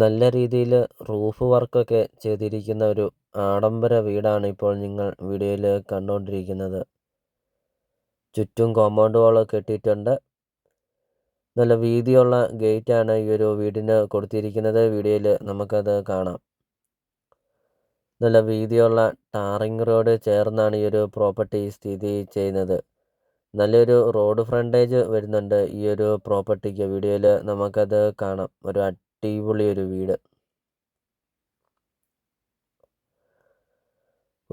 നല്ല രീതിയിൽ റൂഫ് വർക്കൊക്കെ ചെയ്തിരിക്കുന്ന ഒരു ആഡംബര വീടാണ് ഇപ്പോൾ നിങ്ങൾ വീഡിയോയിൽ കണ്ടുകൊണ്ടിരിക്കുന്നത്. ചുറ്റും കോമ്പൗണ്ട് വാൾ കെട്ടിയിട്ടുണ്ട്. നല്ല വീതിയുള്ള ഗേറ്റാണ് ഈ ഒരു വീടിന് കൊടുത്തിരിക്കുന്നത്. വീഡിയോയിൽ നമുക്കത് കാണാം. നല്ല വീതിയുള്ള ടാറിംഗ് റോഡ് ചേർന്നാണ് ഈ ഒരു പ്രോപ്പർട്ടി സ്ഥിതി ചെയ്യുന്നത്. നല്ലൊരു റോഡ് ഫ്രണ്ടേജ് വരുന്നുണ്ട് ഈ ഒരു പ്രോപ്പർട്ടിക്ക്. വീഡിയോയിൽ നമുക്കത് കാണാം. ഒരു അടിപൊളി ഒരു വീട്.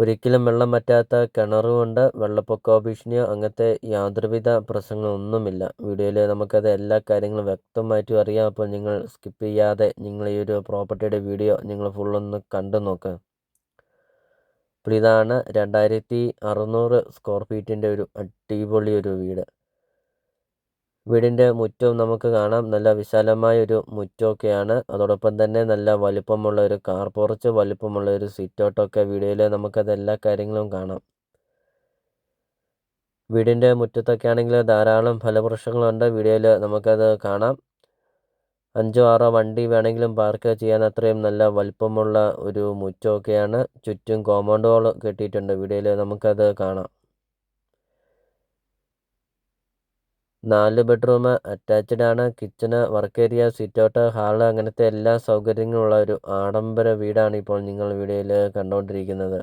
ഒരിക്കലും വെള്ളം വറ്റാത്ത കിണറുമുണ്ട്. വെള്ളപ്പൊക്കമോ ഭീഷണിയോ അങ്ങനത്തെ യാതൊരുവിധ പ്രശ്നങ്ങളൊന്നുമില്ല. വീഡിയോയിൽ നമുക്കത് എല്ലാ കാര്യങ്ങളും വ്യക്തമായിട്ടും അറിയാം. അപ്പോൾ നിങ്ങൾ സ്കിപ്പ് ചെയ്യാതെ നിങ്ങൾ ഈ ഒരു പ്രോപ്പർട്ടിയുടെ വീഡിയോ നിങ്ങൾ ഫുള്ളൊന്ന് കണ്ടു നോക്കുക. അപ്പോൾ ഇതാണ് 2600 സ്ക്വയർ ഫീറ്റിൻ്റെ ഒരു അടിപൊളി ഒരു വീട്. വീടിൻ്റെ മുറ്റവും നമുക്ക് കാണാം. നല്ല വിശാലമായ ഒരു മുറ്റമൊക്കെയാണ്. അതോടൊപ്പം തന്നെ നല്ല വലിപ്പമുള്ള ഒരു കാർ പോർച്ച്, വലിപ്പമുള്ള ഒരു സിറ്റൗട്ടൊക്കെ വീഡിയോയിൽ നമുക്കത് എല്ലാ കാര്യങ്ങളും കാണാം. വീടിൻ്റെ മുറ്റത്തൊക്കെ ആണെങ്കിൽ ധാരാളം ഫലവൃക്ഷങ്ങളുണ്ട്. വീഡിയോയിൽ നമുക്കത് കാണാം. 5-6 വണ്ടി വേണമെങ്കിലും പാർക്ക് ചെയ്യാൻ അത്രയും നല്ല വലിപ്പമുള്ള ഒരു മുറ്റമൊക്കെയാണ്. ചുറ്റും കോമ്പൗണ്ട് വാൾ കെട്ടിയിട്ടുണ്ട്. വീഡിയോയിൽ നമുക്കത് കാണാം. 4 ബെഡ്റൂം അറ്റാച്ച്ഡ് ആണ്. Kitchen, work area, sit out, hall അങ്ങനത്തെ എല്ലാ സൗകര്യങ്ങളുള്ള ഒരു ആഡംബര വീടാണ് ഇപ്പോൾ നിങ്ങൾ വീഡിയോയിൽ കണ്ടുകൊണ്ടിരിക്കുന്നത്.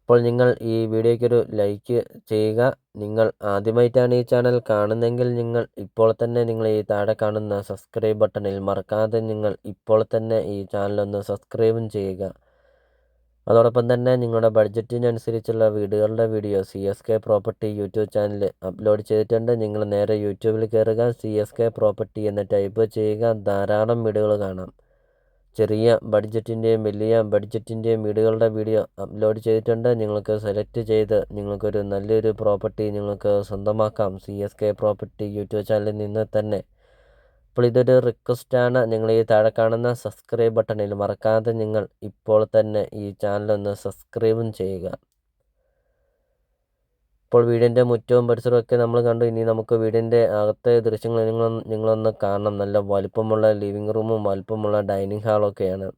അപ്പോൾ നിങ്ങൾ ഈ വീഡിയോയ്ക്കൊരു ലൈക്ക് ചെയ്യുക. നിങ്ങൾ ആദ്യമായിട്ടാണ് ഈ ചാനൽ കാണുന്നതെങ്കിൽ നിങ്ങൾ ഇപ്പോൾ തന്നെ നിങ്ങൾ ഈ താഴെ കാണുന്ന സബ്സ്ക്രൈബ് ബട്ടണിൽ മറക്കാതെ നിങ്ങൾ ഇപ്പോൾ തന്നെ ഈ ചാനലൊന്ന് സബ്സ്ക്രൈബും ചെയ്യുക. അതോടൊപ്പം തന്നെ നിങ്ങളുടെ ബഡ്ജറ്റിനനുസരിച്ചുള്ള വീടുകളുടെ video CSK property YouTube channel upload ചെയ്തിട്ടുണ്ട്. നിങ്ങൾ നേരെ യൂട്യൂബിൽ കയറുക, CSK പ്രോപ്പർട്ടി എന്ന് ടൈപ്പ് ചെയ്യുക. ധാരാളം വീടുകൾ കാണാം. ചെറിയ ബഡ്ജറ്റിൻ്റെയും വലിയ ബഡ്ജറ്റിൻ്റെയും വീടുകളുടെ വീഡിയോ അപ്ലോഡ് ചെയ്തിട്ടുണ്ട്. നിങ്ങൾക്ക് സെലക്ട് ചെയ്ത് നിങ്ങൾക്കൊരു നല്ലൊരു പ്രോപ്പർട്ടി നിങ്ങൾക്ക് സ്വന്തമാക്കാം CSK പ്രോപ്പർട്ടി യൂട്യൂബ് ചാനലിൽ നിന്ന് തന്നെ. അപ്പോൾ ഇതൊരു റിക്വസ്റ്റാണ്. നിങ്ങൾ ഈ താഴെ കാണുന്ന സബ്സ്ക്രൈബ് ബട്ടണിൽ മറക്കാതെ നിങ്ങൾ ഇപ്പോൾ തന്നെ ഈ ചാനലൊന്ന് സബ്സ്ക്രൈബും ചെയ്യുക. ഇപ്പോൾ വീടിൻ്റെ മുറ്റവും പരിസരമൊക്കെ നമ്മൾ കണ്ടു. ഇനി നമുക്ക് വീടിൻ്റെ അകത്തെ ദൃശ്യങ്ങൾ നിങ്ങളൊന്ന് കാണണം. നല്ല വലിപ്പമുള്ള ലിവിങ് റൂമും വലിപ്പമുള്ള ഡൈനിങ് ഹാളൊക്കെയാണ്.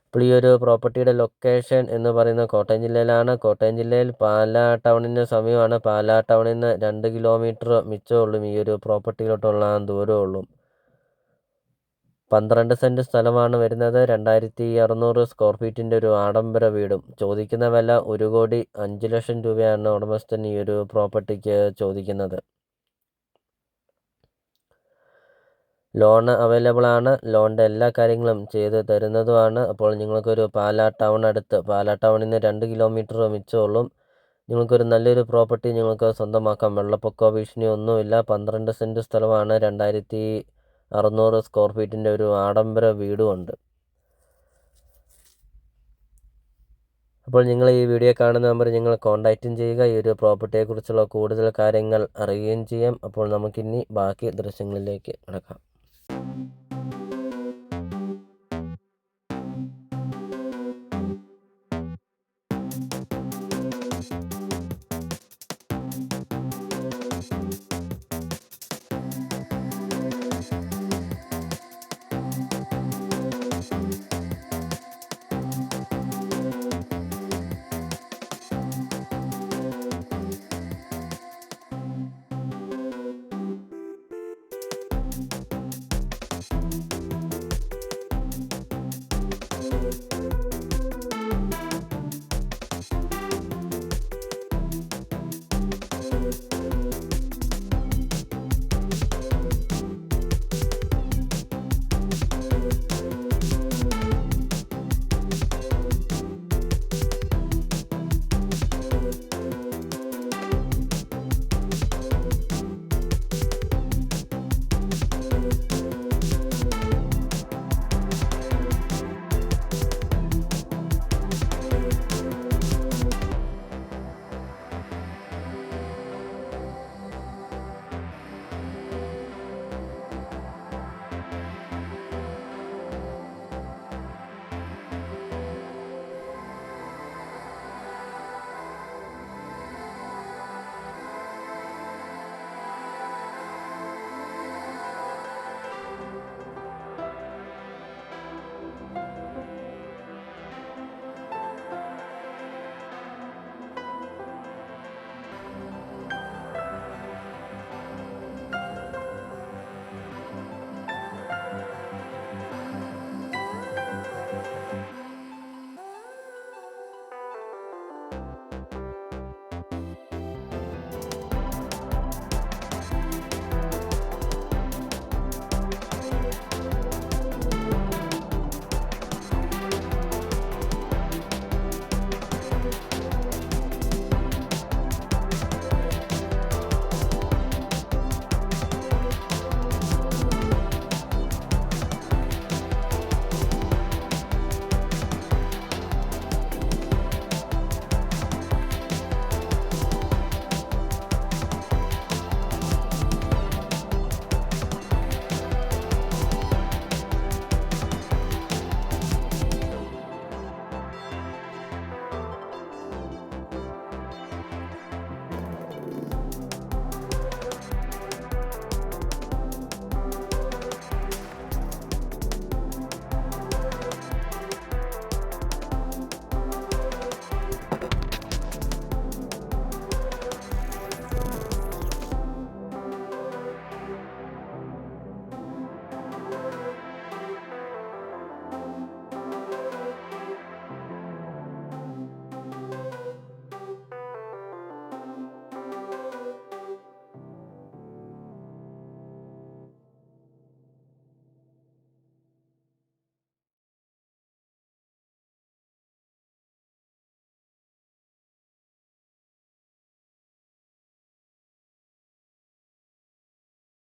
ഇപ്പോൾ ഈ ഒരു പ്രോപ്പർട്ടിയുടെ ലൊക്കേഷൻ എന്ന് പറയുന്നത് കോട്ടയം ജില്ലയിലാണ്. കോട്ടയം ജില്ലയിൽ പാലാ ടൗണിന് സമീപമാണ്. പാലാ ടൗണിൽ നിന്ന് 2 കിലോമീറ്റർ മിച്ചമുള്ളൂ ഈ ഒരു പ്രോപ്പർട്ടിയിലോട്ടുള്ള ദൂരമുള്ളൂ. 12 സെൻറ്റ് സ്ഥലമാണ് വരുന്നത്. 2600 സ്ക്വയർ ഫീറ്റിൻ്റെ ഒരു ആഡംബര വീടും. ചോദിക്കുന്ന വില 1,05,00,000 രൂപയാണ് ഉടമസ്ഥൻ ഈ ഒരു പ്രോപ്പർട്ടിക്ക് ചോദിക്കുന്നത്. ലോണ് അവൈലബിൾ ആണ്. ലോണിൻ്റെ എല്ലാ കാര്യങ്ങളും ചെയ്ത് തരുന്നതുമാണ്. അപ്പോൾ നിങ്ങൾക്കൊരു പാലാ ടൗൺ അടുത്ത്, പാലാ ടൗണിൽ നിന്ന് 2 കിലോമീറ്റർ മിച്ചമുള്ളൂ. നിങ്ങൾക്കൊരു നല്ലൊരു പ്രോപ്പർട്ടി നിങ്ങൾക്ക് സ്വന്തമാക്കാം. വെള്ളപ്പൊക്കമോ ഭീഷണിയോ ഒന്നുമില്ല. 12 സെൻറ്റ് സ്ഥലമാണ്. 2600 സ്ക്വയർ ഫീറ്റിൻ്റെ ഒരു ആഡംബര വീടുമുണ്ട്. അപ്പോൾ നിങ്ങൾ ഈ വീഡിയോ കാണുന്ന നമ്പർ നിങ്ങൾ കോൺടാക്റ്റും ചെയ്യുക. ഈ ഒരു പ്രോപ്പർട്ടിയെക്കുറിച്ചുള്ള കൂടുതൽ കാര്യങ്ങൾ അറിയുകയും ചെയ്യാം. അപ്പോൾ നമുക്കിനി ബാക്കി ദൃശ്യങ്ങളിലേക്ക് കടക്കാം.